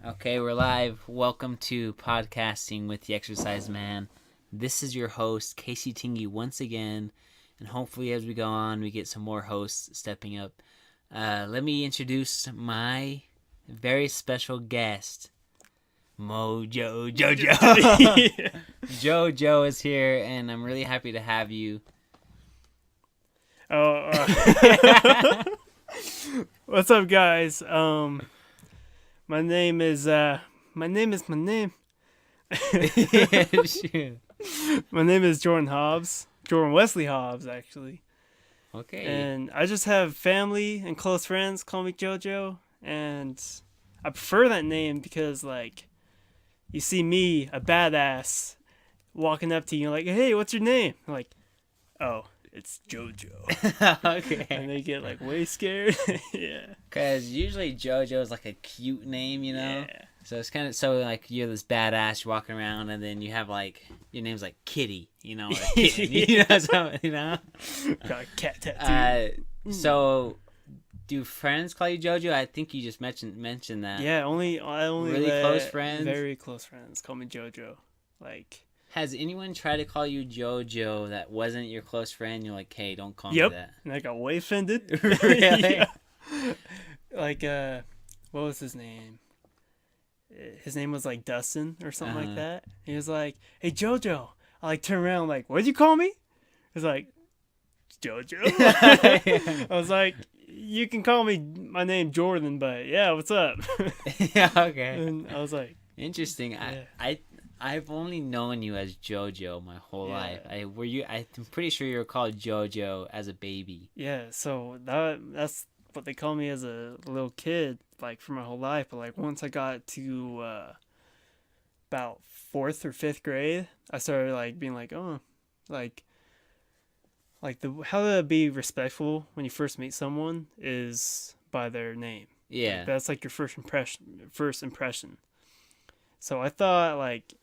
Okay, we're live. Welcome to Podcasting with the Exercise Man. This is your host, Kacey Tingy, once again. And hopefully as we go on, we get some more hosts stepping up. Let me introduce my very special guest, Mojo Jojo. Jojo is here, and I'm really happy to have you. What's up, guys? My name is Yeah, shoot. my name is Jordan Wesley Hobbs, actually. Okay. And I just have family and close friends call me Jojo, and I prefer that name because, like, you see me, a badass, walking up to you like, "Hey, what's your name?" I'm like, "Oh, it's Jojo." Okay. And they get like way scared. Yeah. Because usually Jojo is like a cute name, you know? Yeah. So it's kind of so like you're this badass, you're walking around, and then you have like your name's like Kitty, you know, or Kitten, you know, so, you know. Got a cat tattoo. So do friends call you Jojo? I think you just mentioned that. Yeah, I only Really let close friends? Very close friends call me Jojo. Like, Has anyone tried to call you Jojo that wasn't your close friend? You're like, hey, don't call me yep. that. And I got way offended. Really? Yeah. Like, what was his name? His name was like Dustin or something like that. He was like, "Hey, Jojo." I like turn around like, "What'd you call me?" He's like, "Jojo." I was like, "You can call me my name Jordan, but yeah, what's up?" Yeah, okay. And I was like, Interesting. Yeah. I've only known you as Jojo my whole Yeah. life. I'm pretty sure you were called Jojo as a baby. yeah, so that's what they call me as a little kid, like for my whole life. But like once I got to about 4th or 5th grade, I started like being like, oh, like the how to be respectful when you first meet someone is by their name. Yeah. Like, that's like your first impression. So I thought like,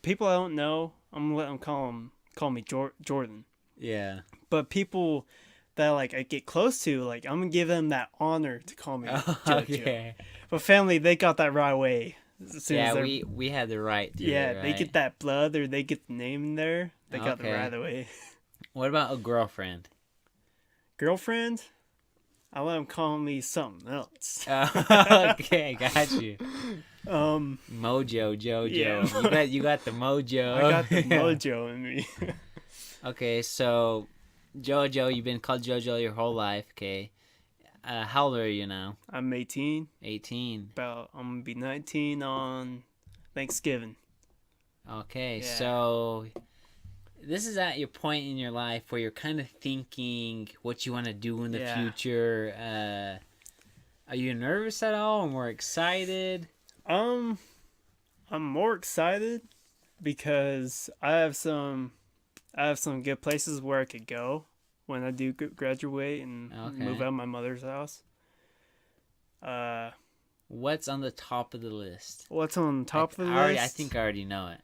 people I don't know, I'm gonna let them call me Jordan. Yeah. But people that like I get close to, like I'm gonna give them that honor to call me Jojo. Okay. But family, they got that right away. As soon as Yeah, they're- we had the right to yeah, it, right? they get that blood or they get the name in there. They got the Okay. right away. What about a girlfriend? Girlfriend, I let them call me something else. Okay, got you. Mojo, Jojo. Yeah. You got the mojo. I got the Yeah. mojo in me. Okay, so Jojo, you've been called Jojo your whole life, okay? How old are you now? I'm 18. 18. I'm gonna be 19 on Thanksgiving. Okay, Yeah. so this is at your point in your life where you're kind of thinking what you want to do in the Yeah. future. Are you nervous at all or more excited? I'm more excited because I have some good places where I could go when I do graduate and Okay. move out of my mother's house. What's on the top of the list? What's on top of the I list? think I already know it.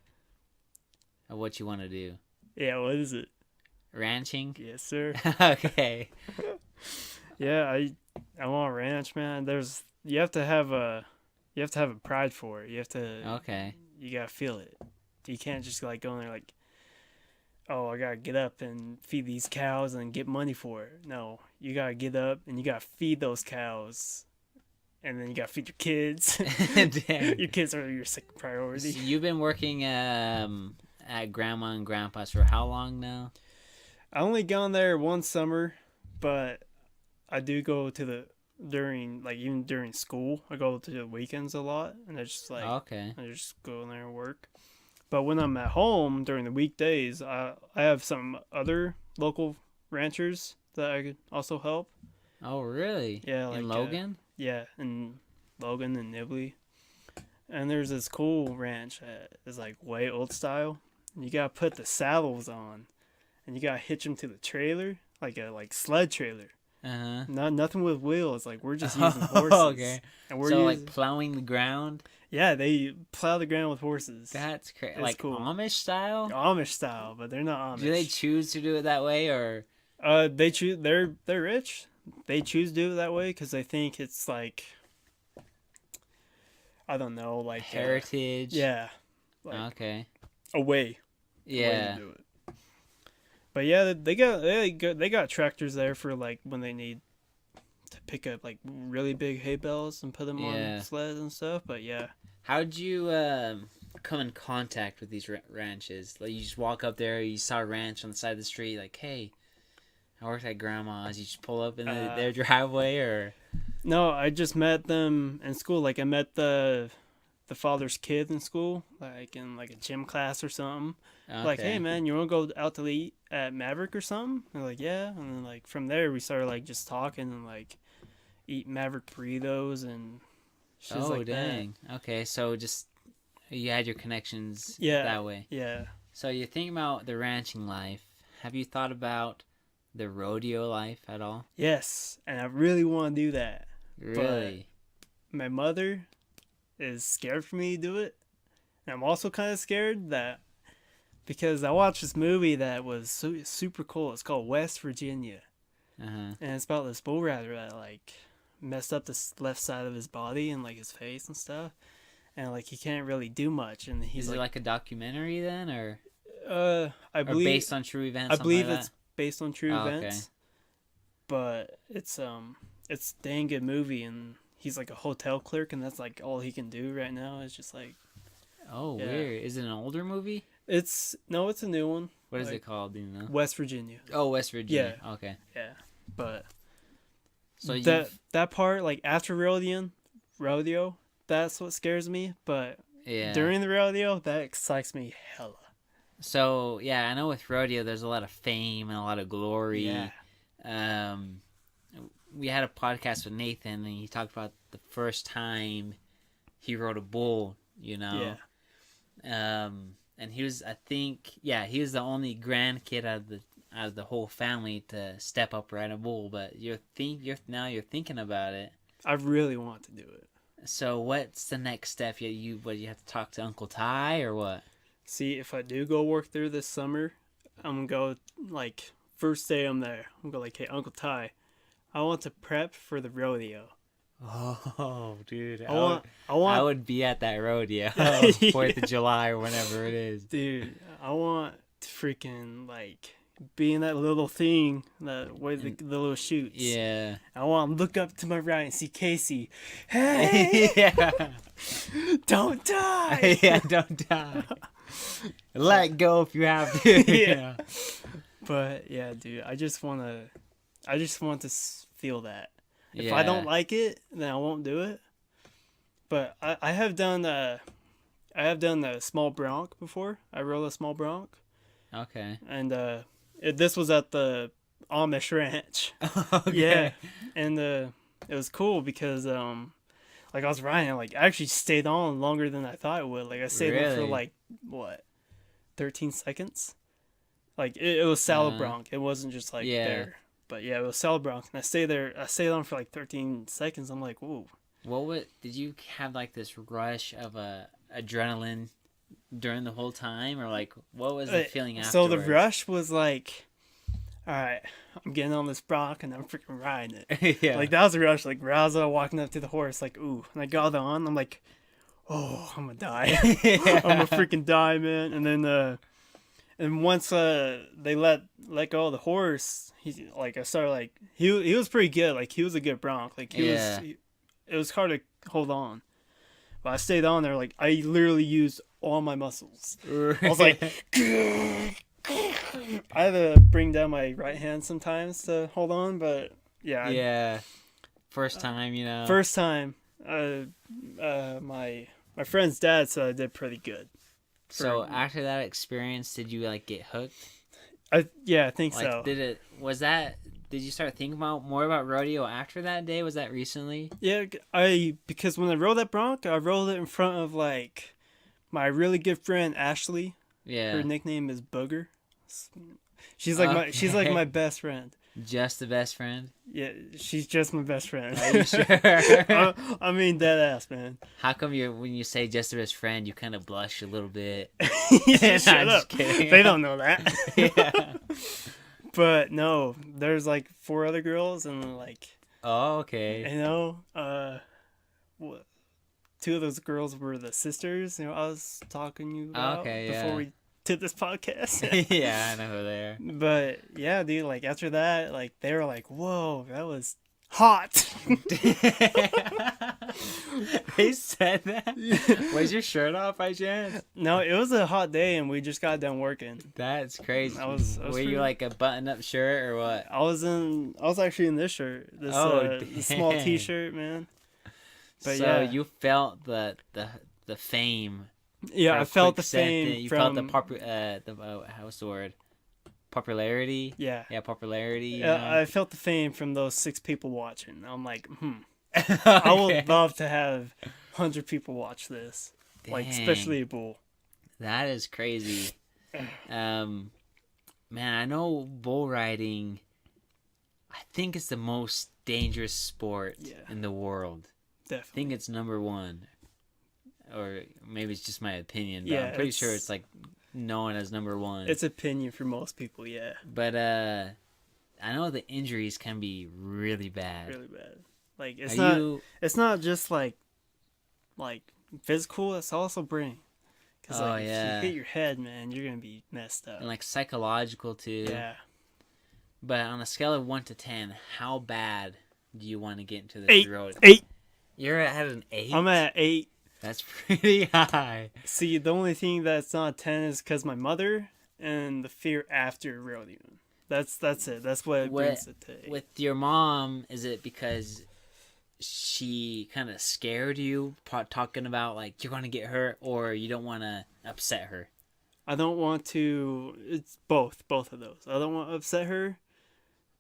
Of what you want to do. Yeah, what is it? Ranching? Yes, sir. Okay. Yeah, I want a ranch, man. You have to have a pride for it. You have to Okay. you gotta feel it. You can't just like go in there like, oh, I gotta get up and feed these cows and get money for it. No, you gotta get up and you gotta feed those cows, and then you gotta feed your kids. Dang. Your kids are your second priority. So you've been working at Grandma and Grandpa's for how long now? I only gone there one summer, but I do go to even during school. I go to the weekends a lot, and I just like Okay. I just go in there and work. But when I'm at home during the weekdays, I have some other local ranchers that I could also help. Oh, really? Yeah, In like, Logan? Yeah, in Logan and Nibley. And there's this cool ranch that is like way old style. And you gotta put the saddles on, and you gotta hitch them to the trailer, like a sled trailer. Uh-huh. Nothing with wheels. Like we're just using horses. Okay. And we're So, using, like, plowing the ground? yeah, they plow the ground with horses. That's crazy. It's Like, cool. Amish style? Amish style, but they're not Amish. Do they choose to do it that way, or? They choose. They're rich. They choose to do it that way because they think it's like, I don't know, like heritage. yeah, like Okay. a way Yeah. to do it. But yeah, they got tractors there for like when they need to pick up like really big hay bales and put them on Yeah. sleds and stuff. But yeah, How'd you come in contact with these ranches? Like you just walk up there, you saw a ranch on the side of the street, like, hey, I work at grandma's. You just pull up in their driveway, or no, I just met them in school. Like I met the father's kid in school, like in like a gym class or something. okay. Like, hey man, you want to go out to eat at Maverick or something? And like, yeah. And then like from there we started like just talking and like eat Maverick burritos and shit like dang. That. Okay, so just you had your connections that way. Yeah. So you're thinking about the ranching life. Have you thought about the rodeo life at all? Yes, and I really want to do that. Really? But my mother is scared for me to do it. And I'm also kind of scared that because I watched this movie that was super cool. It's called West Virginia. Uh-huh. And it's about this bull rider that like messed up the left side of his body and like his face and stuff. And like he can't really do much. And he's Is it like a documentary then, or I believe based on true events? I believe like it's based on true events. Okay. But it's a dang good movie, and he's like a hotel clerk, and that's like all he can do right now. Is just like weird. Is it an older movie? It's a new one. What is it called? Do you know? West Virginia. Oh, West Virginia. Yeah. Okay. Yeah, but so that part, like after rodeo, that's what scares me. But during the rodeo, that excites me hella. So yeah, I know with rodeo, there's a lot of fame and a lot of glory. Yeah. We had a podcast with Nathan, and he talked about the first time he rode a bull. You know. Yeah. And he was, I think, he was the only grandkid out of the whole family to step up ride a bull. But you're thinking about it. I really want to do it. So what's the next step? You have to talk to Uncle Ty or what? See, if I do go work there this summer, I'm gonna go like first day I'm there. I'm gonna go like, hey, Uncle Ty, I want to prep for the rodeo. Oh, dude! I would be at that rodeo, 4th of July or whenever it is. Dude, I want to freaking like be in that little thing, that way the little chutes. Yeah. I want to look up to my right and see Kacey. Hey! Yeah. Don't die! Yeah, don't die. Let go if you have to. Yeah. But yeah, dude, I just want to feel that. If I don't like it, then I won't do it. But I have done a small bronc before. I rode a small bronc. Okay. And this was at the Amish ranch. Okay. Yeah. And it was cool because like I was riding, like I actually stayed on longer than I thought it would. Like I stayed on for like 13 seconds. Like it was saddle bronc. It wasn't just like there. But yeah, it was saddle bronc, and I stayed on for like 13 seconds. I'm like, whoa. Did you have like this rush of adrenaline during the whole time, or like what was the feeling afterwards? So the rush was like, all right, I'm getting on this bronc and I'm freaking riding it. Yeah. Like that was the rush. Like as I was walking up to the horse, like ooh, and I got on. I'm like, oh, I'm gonna die. I'm gonna freaking die, man. And then and once they let go of the horse, I started like he was pretty good. Like he was a good bronc. Like it was hard to hold on, but I stayed on there. Like I literally used all my muscles. I was like, I had to bring down my right hand sometimes to hold on, but yeah. First time, First time. My friend's dad said I did pretty good. So after that experience, did you like get hooked? I think so. Did you start thinking more about rodeo after that day? Was that recently? Yeah, because when I rode that bronc, I rode it in front of like my really good friend Ashley. Yeah. Her nickname is Booger. She's like she's like my best friend. Just the best friend? Yeah, she's just my best friend. Are you sure? I mean, dead ass, man. How come when you say just the best friend, you kind of blush a little bit? Shut up. They don't know that. Yeah. But no, there's like 4 other girls and like. Oh, okay. two of those girls were the sisters. I was talking to you about before we did this podcast. Yeah, I know who they are. But yeah, dude, like after that, like they were like, "Whoa, that was hot." They said that? Was your shirt off by chance? No, it was a hot day and we just got done working. That's crazy. I was Were you like a button-up shirt or what? I was actually in this shirt. This small t-shirt, man. But so you felt the fame. Yeah, I felt the fame you from felt what's the word? Popularity? Yeah. Yeah, popularity. Yeah, I felt the fame from those 6 people watching. I'm like, Okay. I would love to have 100 people watch this. Dang. Like, especially a bull. That is crazy. Man, I know bull riding, I think it's the most dangerous sport in the world. Definitely. I think it's number 1. Or maybe it's just my opinion, but Yeah, I'm pretty sure it's like known as number 1. It's opinion for most people, yeah. But I know the injuries can be really bad. Really bad. Like it's not just like physical, it's also brain. Cuz if you hit your head, man, you're going to be messed up. And like psychological too. Yeah. But on a scale of 1 to 10, how bad do you want to get into this road? 8. You're at an 8? I'm at 8. That's pretty high. See, the only thing that's not 10 is because my mother and the fear after rodeoing. That's it. That's what brings it to 8. With your mom, is it because she kind of scared you, talking about like you're going to get hurt, or you don't want to upset her? I don't want to. It's both of those. I don't want to upset her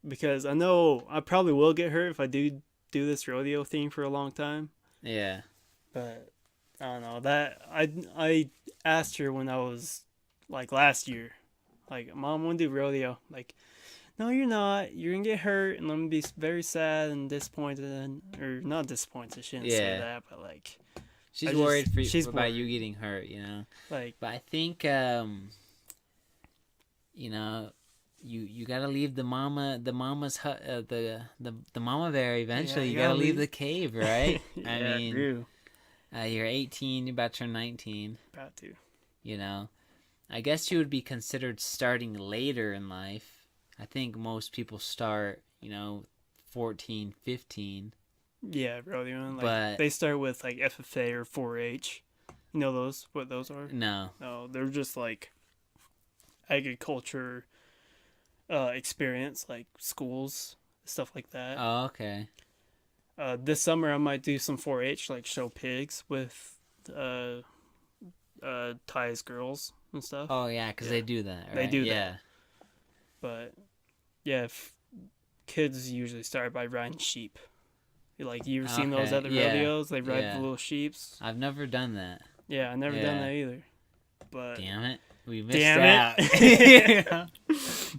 because I know I probably will get hurt if I do this rodeo thing for a long time. Yeah. But I don't know that I asked her when I was like last year, like, Mom, I want to do rodeo. Like, no, you're not. You're gonna get hurt, and I'm gonna be very sad and disappointed, or not disappointed. I shouldn't say that, but like, she's worried about you getting hurt. You know, like, but I think you know, you gotta leave the mama's hut, the mama bear eventually. Yeah, you gotta leave the cave, right? Yeah, I mean, true. You're 18, you're about to turn 19. About to. You know, I guess you would be considered starting later in life. I think most people start, 14, 15. Yeah, rodeoing. Like, but they start with like FFA or 4-H. You know what those are? No. No, they're just like agriculture experience, like schools, stuff like that. Oh, okay. This summer I might do some 4-H, like show pigs with Ty's girls and stuff. Oh yeah, because they do that. Right? They do that. But yeah, kids usually start by riding sheep. Like, you ever seen those at the rodeos? They ride the little sheeps. I've never done that. Yeah, I've never done that either. But damn it, we missed out.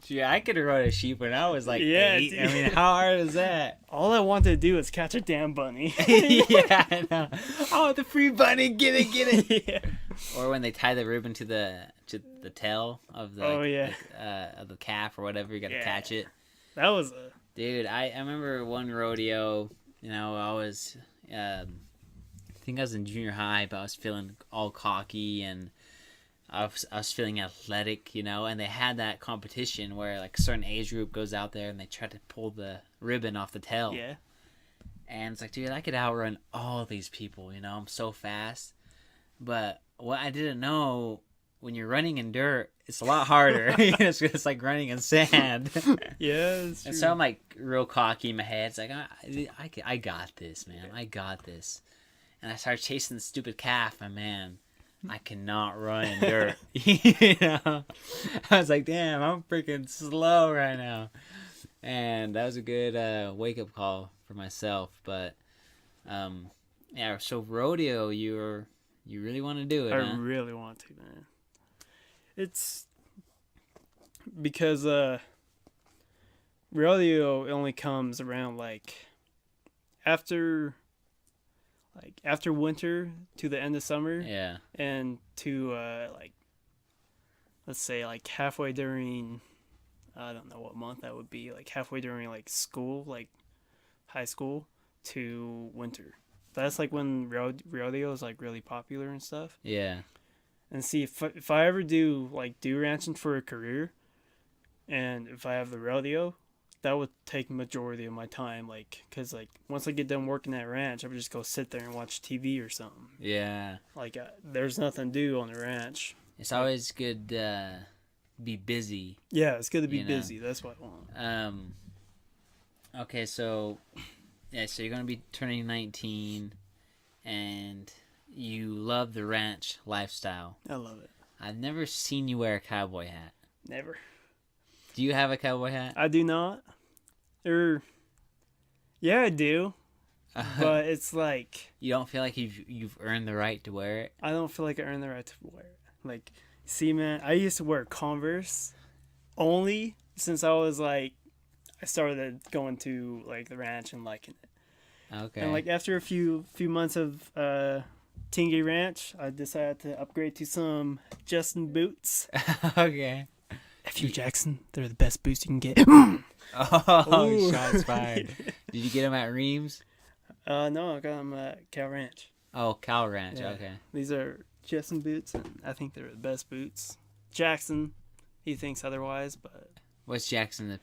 Gee, I could have rode a sheep when I was like 8. Dude. I mean, how hard is that? All I wanted to do was catch a damn bunny. Yeah, I know. Oh, the free bunny, get it. Yeah. Or when they tie the ribbon to the tail of the of the calf or whatever, you got to catch it. That was dude. I remember one rodeo. I was I think I was in junior high, but I was feeling all cocky and I was feeling athletic, and they had that competition where like a certain age group goes out there and they try to pull the ribbon off the tail. Yeah. And it's like, dude, I could outrun all these people, I'm so fast. But what I didn't know, when you're running in dirt, it's a lot harder. It's like running in sand. Yeah, that's true. And so I'm like real cocky in my head. It's like, I got this, man. I got this. And I started chasing the stupid calf, and man, I cannot run in dirt. I was like, damn, I'm freaking slow right now. And that was a good wake-up call for myself. But yeah, so rodeo, you really want to do it? I really want to, man. It's because rodeo only comes around like after winter to the end of summer. Yeah. And to let's say like halfway during, I don't know what month that would be, like halfway during like school, like high school to winter. that's like when rodeo is like really popular and stuff. Yeah. And see if I ever do like deer ranching for a career, and if I have the rodeo, that would take majority of my time. Like, cause like once I get done working at ranch, I would just go sit there and watch TV or something. Yeah. Like there's nothing to do on the ranch. It's always good to be busy. Yeah, it's good to be busy. That's what I want. Okay, so yeah, so you're gonna be turning 19, and you love the ranch lifestyle. I love it. I've never seen you wear a cowboy hat. Never. Do you have a cowboy hat? I do not. Yeah, I do. But it's like you don't feel like you've earned the right to wear it? I don't feel like I earned the right to wear it. Like, see, man, I used to wear Converse only since I was like, I started going to like the ranch and liking it. Okay. And like after a few months of Tingy Ranch, I decided to upgrade to some Justin boots. Okay. F.U. Jackson, they're the best boots you can get. Oh, shots fired. Did you get them at Reams? No, I got them at Cal Ranch. Oh, Cal Ranch. Yeah. Okay. These are Justin boots, and I think they're the best boots. Jackson, he thinks otherwise, but What's Jackson's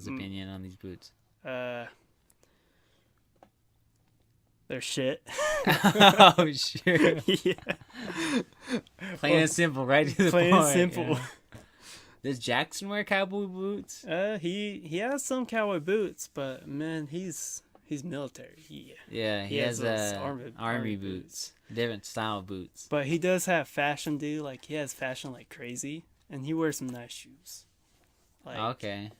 opinion on these boots? they're shit. Oh, sure. Yeah. Plain and simple, right to the Plain point. and simple. Yeah. Does Jackson wear cowboy boots? He has some cowboy boots, but man, he's military. Yeah, he has those army boots. Different style boots. But he does have fashion, dude. Like, he has fashion like crazy, and he wears some nice shoes. Like, Okay.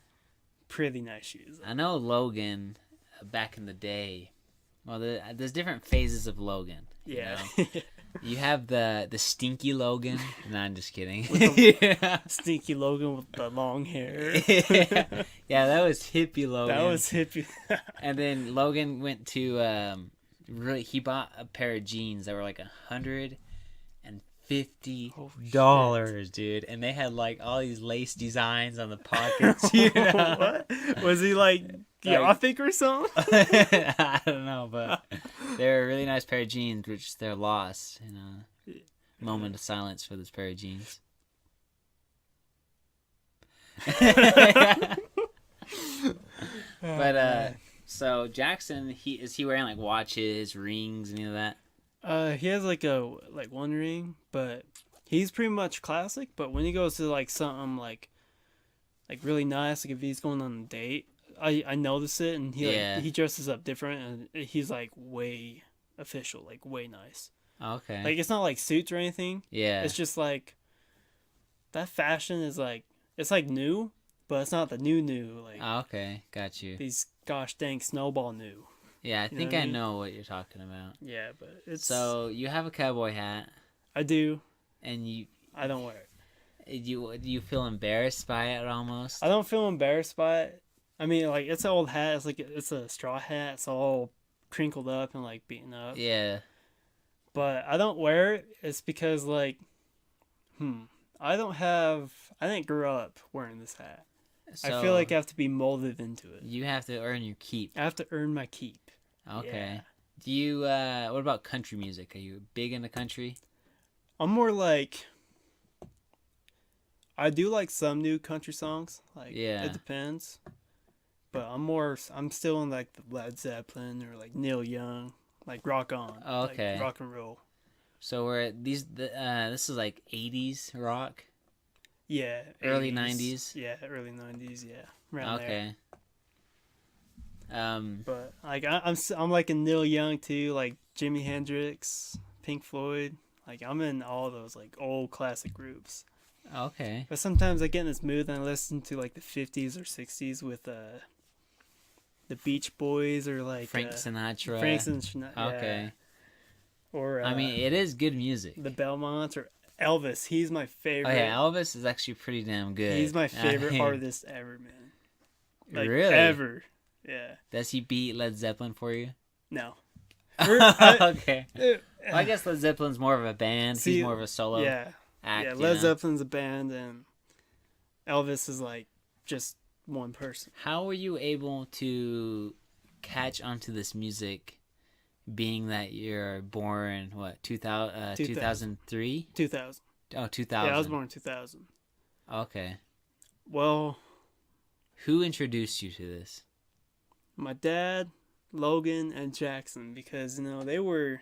pretty nice shoes. I know Logan, back in the day. Well, there's different phases of Logan. Yeah. You know? You have the stinky Logan. No, I'm just kidding. Yeah. Stinky Logan with the long hair. Yeah, that was hippie Logan. That was hippie. And then Logan went to he bought a pair of jeans that were like $150, dude, and they had like all these lace designs on the pockets. You know? What was he like? Gothic or something? I don't know, but they're a really nice pair of jeans, which they're lost. You know, moment of silence for this pair of jeans. But so Jackson, is he wearing like watches, rings, any of that? He has like one ring, but he's pretty much classic. But when he goes to like something like really nice, like if he's going on a date, I notice it, and he dresses up different, and he's like way official, like way nice. Okay. Like, it's not like suits or anything. Yeah. It's just like that fashion is like, it's like new, but it's not the new. Like, Okay, got you. these gosh dang snowball new. Yeah, I think I I mean? know what you're talking about. Yeah, but it's So you have a cowboy hat, I do. and I don't wear it. do you feel embarrassed by it almost? I don't feel embarrassed by it. I mean, like, it's an old hat. It's like it's a straw hat. It's all crinkled up and like beaten up. Yeah. But I don't wear it. It's because like, I didn't grow up wearing this hat. So I feel like I have to be molded into it. you have to earn your keep. I have to earn my keep. Okay. Yeah. Do you what about country music? Are you big into country? I'm more like, I do like some new country songs. Like, Yeah. it depends. But I'm still in like the Led Zeppelin or like Neil Young, like rock on. Okay. Like rock and roll. So this is like 80s rock? Yeah. Early 80s. 90s? Yeah, early 90s, yeah. Around there. Okay. But like I'm like in Neil Young too, like Jimi Hendrix, Pink Floyd. Like, I'm in all those like old classic groups. Okay. But sometimes I get in this mood and I listen to like the 50s or 60s with the Beach Boys or like Frank Sinatra. Frank Sinatra. Okay. Yeah. Or I mean, it is good music. the Belmonts or Elvis. He's my favorite. Oh yeah, Elvis is actually pretty damn good. He's my favorite artist ever, man. Like, really? Ever. Yeah. Does he beat Led Zeppelin for you? No. Okay. Well, I guess Led Zeppelin's more of a band. See, he's more of a solo yeah. act. Yeah, you Led know? Zeppelin's a band and Elvis is like just one person. How were you able to catch onto this music being that you're born, what, 2000, 2000. 2003? 2000. Oh, 2000. Yeah, I was born in 2000. Okay. Well, Who introduced you to this? my dad, Logan, and Jackson, because, they were...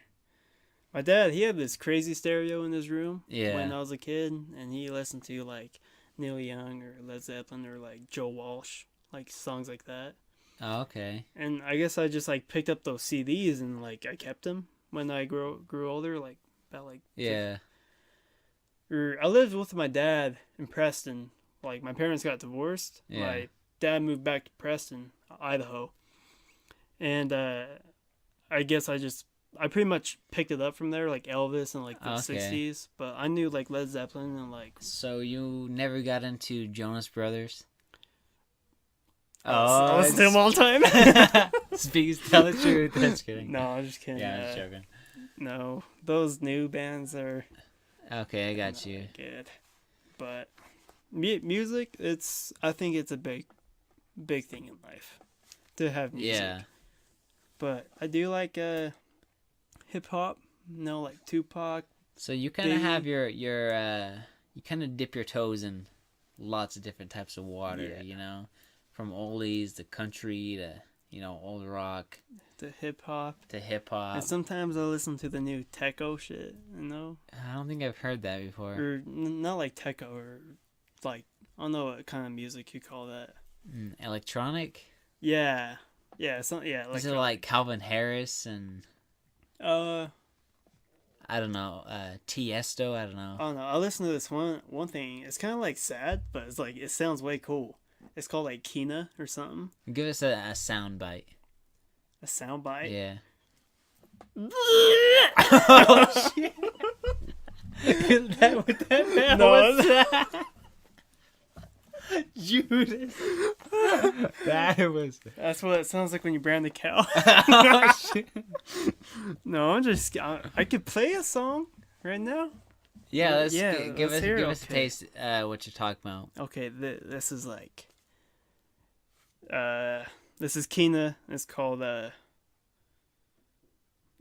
My dad, he had this crazy stereo in his room when Yeah. I was a kid, and he listened to, like, Neil Young or Led Zeppelin or, like, Joe Walsh, like, songs like that. Oh, okay. And I guess I just, like, picked up those CDs and, like, I kept them when I grew older, like, about, like... Yeah. I lived with my dad in Preston. Like, my parents got divorced. Yeah. My dad moved back to Preston, Idaho. And I guess I pretty much picked it up from there, like Elvis and like the Okay. 60s. But I knew like Led Zeppelin and like... So you never got into Jonas Brothers? I listen to them all the time. Tell the truth. That's kidding. No, I'm just kidding. Yeah, I'm just joking. No, those new bands are Okay, I got you. good. But music, I think it's a big thing in life to have music. Yeah. But I do like hip hop, like Tupac. So you kind of have your you kind of dip your toes in lots of different types of water, Yeah. From oldies to country to, old rock To hip hop. to hip hop. And sometimes I listen to the new techno shit, I don't think I've heard that before. Or not like techno, or like, I don't know what kind of music you call that. Electronic? Yeah. Yeah, Is it like Calvin Harris and I don't know, Tiesto? I don't know. I don't know. I listened to this one thing. It's kind of like sad, but it's like it sounds way cool. It's called like Kina or something. Give us a sound bite. A sound bite. Yeah. Oh shit! What the hell was that? Judas. That was. That's what it sounds like when you brand the cow. Oh, shit. No, I could play a song right now. Yeah, let's Yeah, give let's us hear it. give us a Okay. taste. What you're talking about? Okay, this is like, this is Kina. It's called what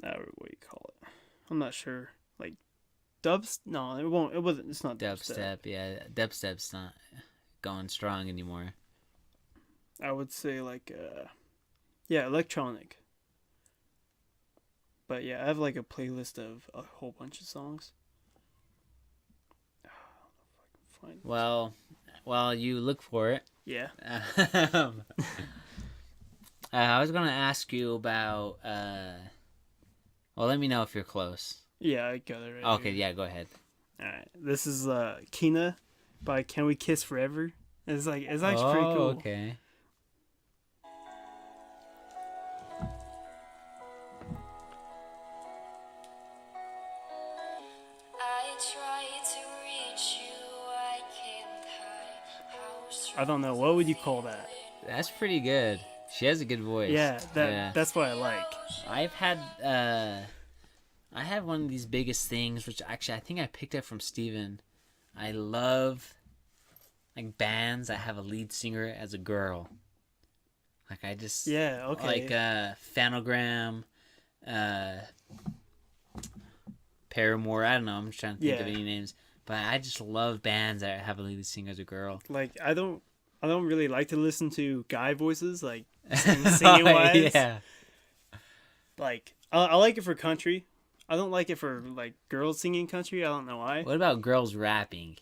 do you call it? I'm not sure. Like, dubs? No, it won't. It wasn't. It's not Dubstep. Yeah, dubstep's not going strong anymore. I would say like, yeah, electronic. But yeah, I have like a playlist of a whole bunch of songs. I don't know if I can find it. Well, you look for it. Yeah. I was gonna ask you about. Well, let me know if you're close. Yeah, I got it right Okay, here. yeah, go ahead. Alright. This is Kina by Can We Kiss Forever? It's actually pretty cool. Okay. I don't know. What would you call that? That's pretty good. She has a good voice. Yeah, that's what I like. I've had I have one of these biggest things, which actually I think I picked up from Steven. I love like bands that have a lead singer as a girl. Like I just Okay. like Phanogram, Paramore. I don't know. I'm just trying to think of any names, but I just love bands that have a lead singer as a girl. Like I don't really like to listen to guy voices like singing wise. Yeah. Like I like it for country. I don't like it for like girls singing country. I don't know why. What about girls rapping?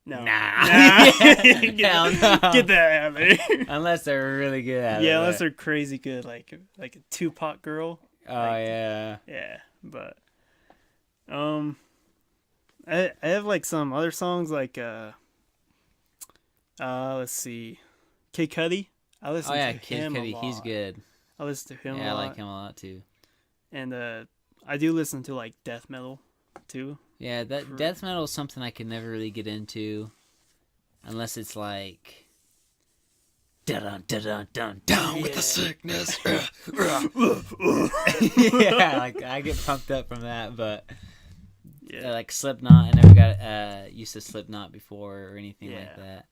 No. Nah. Get Hell no. that out of there. Unless they're really good at it. Yeah, unless they're crazy good, like a Tupac girl. Oh yeah. Yeah, but I have like some other songs like let's see, Kid Cudi. I listen to Kid him Cudi, a lot. he's good. I listen to him a Yeah, I lot. like him a lot too. And I do listen to like death metal too. Yeah, that death metal is something I could never really get into, unless it's like, dun dun dun dun down with the sickness. Yeah, like I get pumped up from that, but like Slipknot, I never got used to Slipknot before or anything like that.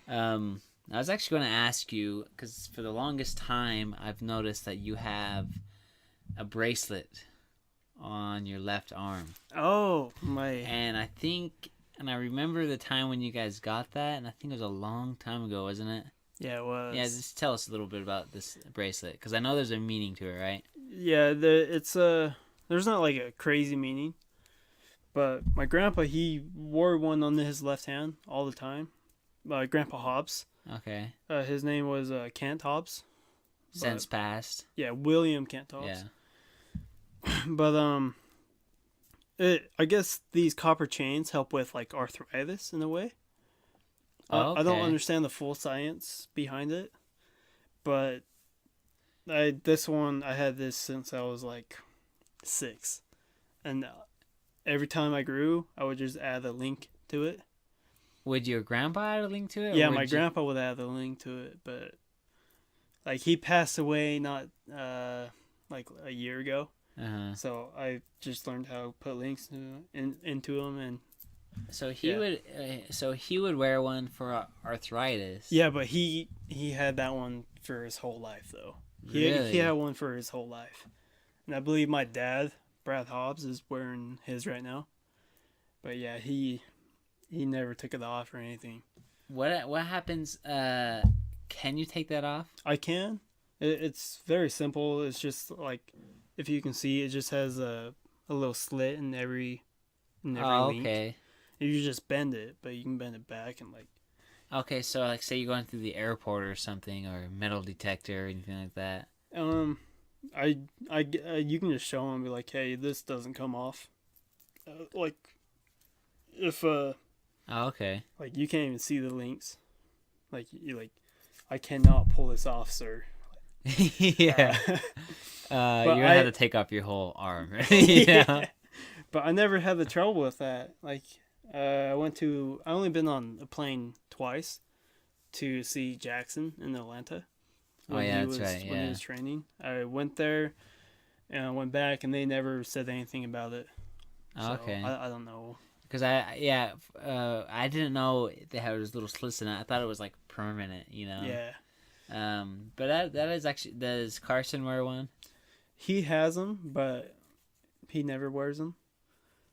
I was actually going to ask you because for the longest time I've noticed that you have a bracelet on your left arm. Oh, my. And I remember the time when you guys got that, and I think it was a long time ago, wasn't it? Yeah, it was. Yeah, just tell us a little bit about this bracelet, because I know there's a meaning to it, right? Yeah, there's not like a crazy meaning, but my grandpa, he wore one on his left hand all the time. Grandpa Hobbs. Okay. His name was Kent Hobbs. Since passed. Yeah, William Kent Hobbs. Yeah. But I guess these copper chains help with like arthritis in a way. Okay. I don't understand the full science behind it, but I had this since I was like 6, and every time I grew, I would just add a link to it. Would your grandpa add a link to it? Yeah, my grandpa would add a link to it, but like he passed away not like a year ago. Uh-huh. So I just learned how to put links into them, and so he would wear one for arthritis. yeah, but he had that one for his whole life though. Really? He had one for his whole life, and I believe my dad, Brad Hobbs, is wearing his right now. But yeah, he never took it off or anything. What happens? Can you take that off? I can. It's very simple. It's just like, if you can see, it just has a little slit in every link. Okay. You just bend it, but you can bend it back and like. Okay, so like say you're going through the airport or something, or metal detector or anything like that. You can just show them and be like, hey, this doesn't come off. Like, if Oh, okay. like you can't even see the links. Like I cannot pull this off, sir. Yeah. You're gonna have to take off your whole arm. Yeah. But I never had the trouble with that. Like, I only been on a plane twice to see Jackson in Atlanta. Oh yeah, that's right. Yeah. When he was training, I went there, and I went back, and they never said anything about it. So Okay. I don't know. Because I didn't know they had those little slits in it. I thought it was like permanent, you know. Yeah. But that is actually, does Carson wear one? He has them, but he never wears them.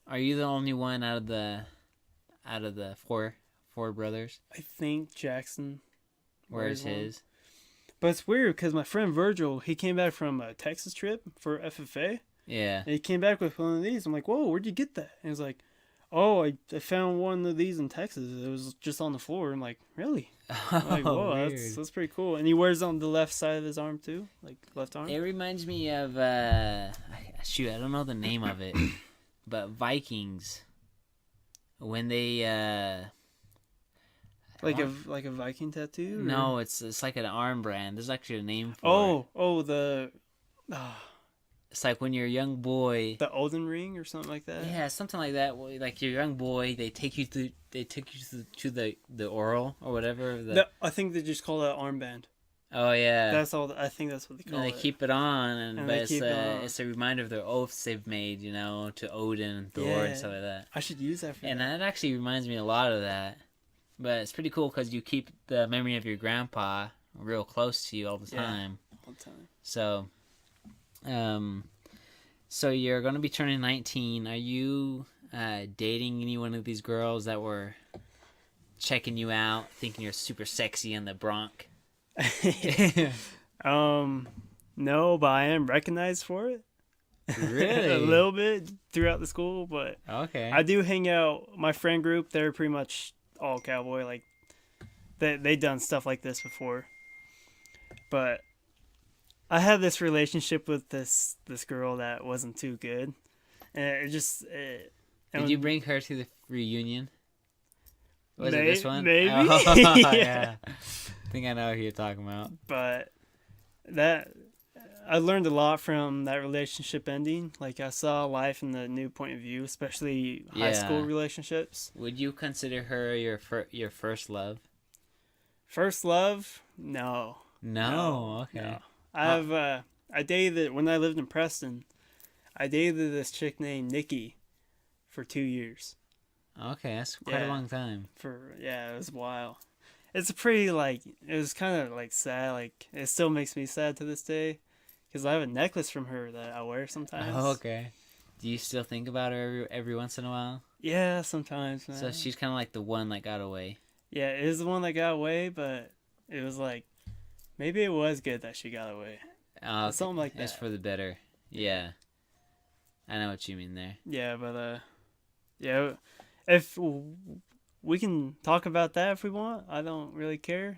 Are you the only one out of the four brothers I think Jackson wears one. his? But it's weird because my friend Virgil, he came back from a Texas trip for FFA. Yeah. And he came back with one of these. I'm like, whoa, where'd you get that? And he's like, oh, I found one of these in Texas. It was just on the floor. I'm like, really? I'm like, whoa, that's pretty cool. And he wears it on the left side of his arm too, like left arm. It reminds me of shoot, I don't know the name of it, but Vikings when they like a Viking tattoo? Or? No, it's like an arm brand. There's actually a name for it. It's like when you're a young boy. The Odin ring or something like that. Yeah, something like that. Like you're a young boy, they take you to the oral or whatever. I think they just call that armband. Oh yeah. That's all. I think that's what they call it. They keep it on, but it's a reminder of their oaths they've made, you know, to Odin and Thor and stuff like that. I should use that for and that. that actually reminds me a lot of that. But it's pretty cool because you keep the memory of your grandpa real close to you all the time. All the time. So, so you're going to be turning 19. Are you dating any one of these girls that were checking you out, thinking you're super sexy in the Bronx? No, but I am recognized for it. Really? A little bit throughout the school, but okay. I do hang out. My friend group, they're pretty much all cowboy. Like they done stuff like this before. But I had this relationship with this girl that wasn't too good, and it just. Did you bring her to the reunion? Was it this one? Maybe. Oh, yeah. I think I know who you're talking about. But I learned a lot from that relationship ending. Like, I saw life in the new point of view, especially high school relationships. Would you consider her your first love? First love? No. No. Okay. No. I dated, when I lived in Preston, I dated this chick named Nikki for 2 years. Okay, that's quite a long time. It was a while. It's a pretty, it was kind of, sad. Like, it still makes me sad to this day. because I have a necklace from her that I wear sometimes. Oh, okay. Do you still think about her every once in a while? Yeah, sometimes, man. So she's kind of like the one that got away. Yeah, it is the one that got away, but it was like, maybe it was good that she got away. Okay. Something like that. It's for the better. Yeah. I know what you mean there. Yeah, but yeah, if we can talk about that if we want, I don't really care.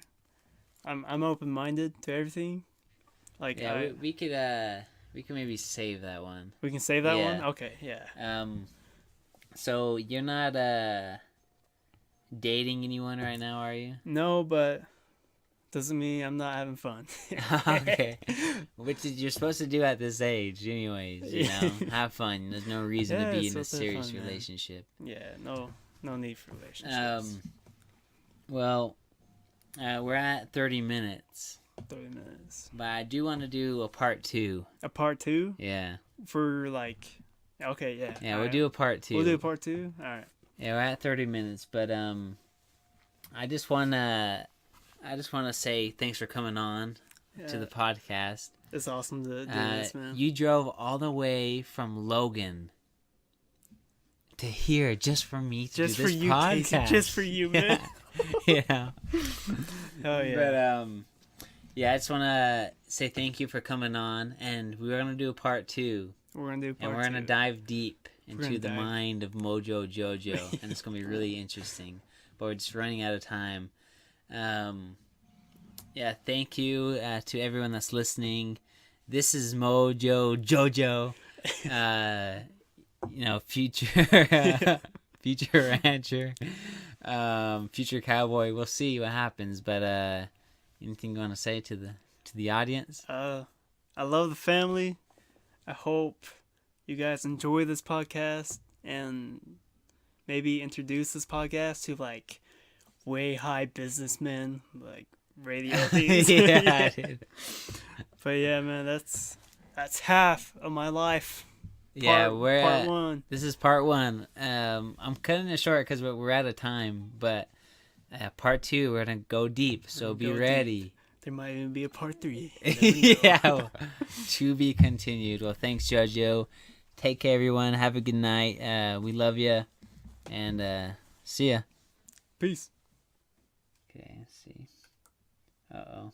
I'm open minded to everything. Like yeah, we could maybe save that one. We can save that Yeah. one. Okay, yeah. So you're not dating anyone right now, are you? No, but doesn't mean I'm not having fun. Okay. Which is you're supposed to do at this age, anyways. You know, have fun. There's no reason Yeah, to be it's in a supposed to be serious fun, man. relationship. Yeah, no need for relationships. Well, we're at 30 minutes, 30 minutes. but I do want to do a part 2. A part 2 Yeah. for like. Okay, yeah. Yeah, All we'll right. do a part 2. We'll do a part 2. All right. Yeah, we're at 30 minutes, but I just wanna say thanks for coming on to the podcast. It's awesome to do this, man. You drove all the way from Logan to here just for me to Just do for this you, podcast. Casey. Just for you, man. Yeah. Oh yeah. But yeah, I just want to say thank you for coming on, and we're gonna do a part 2, We're gonna do part and we're gonna 2. dive deep into gonna the dive. mind of Mojo Jojo, and it's gonna be really interesting. But we're just running out of time. Yeah, thank you to everyone that's listening. This is Mojo Jojo, future rancher, future cowboy. We'll see what happens. But anything you want to say to the audience? I love the family. I hope you guys enjoy this podcast and maybe introduce this podcast to like way high businessmen, like radio things. Yeah, dude. But yeah, man, that's half of my life. Yeah, Part at, 1. This is part 1. I'm cutting it short because we're out of time. But part 2, we're gonna go deep. So be ready. Deep. There might even be a part 3. Yeah, to be continued. Well, thanks, Jojo. Take care, everyone. Have a good night. We love you, and see ya. Peace. Okay, let's see. Uh-oh.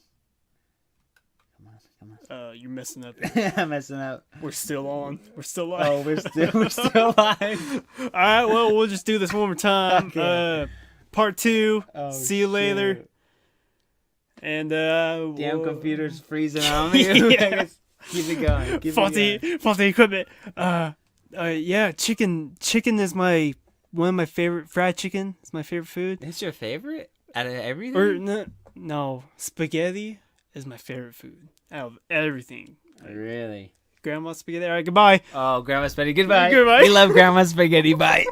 Come on. You're messing up. I'm messing up. We're still on. We're still live. Oh, we're still live. All right, well, we'll just do this one more time. Okay. Part 2. Oh, See you later. shit. And Damn computer's freezing on me. Yeah. Keep it going. Keep it going. Faulty equipment. Yeah, chicken is one of my favorite. Fried chicken is my favorite food. It's your favorite out of everything? Or no, spaghetti is my favorite food out of everything. Really? Grandma spaghetti. All right, goodbye. Oh, Grandma Spaghetti. Goodbye. Goodbye. We love Grandma Spaghetti. Bye.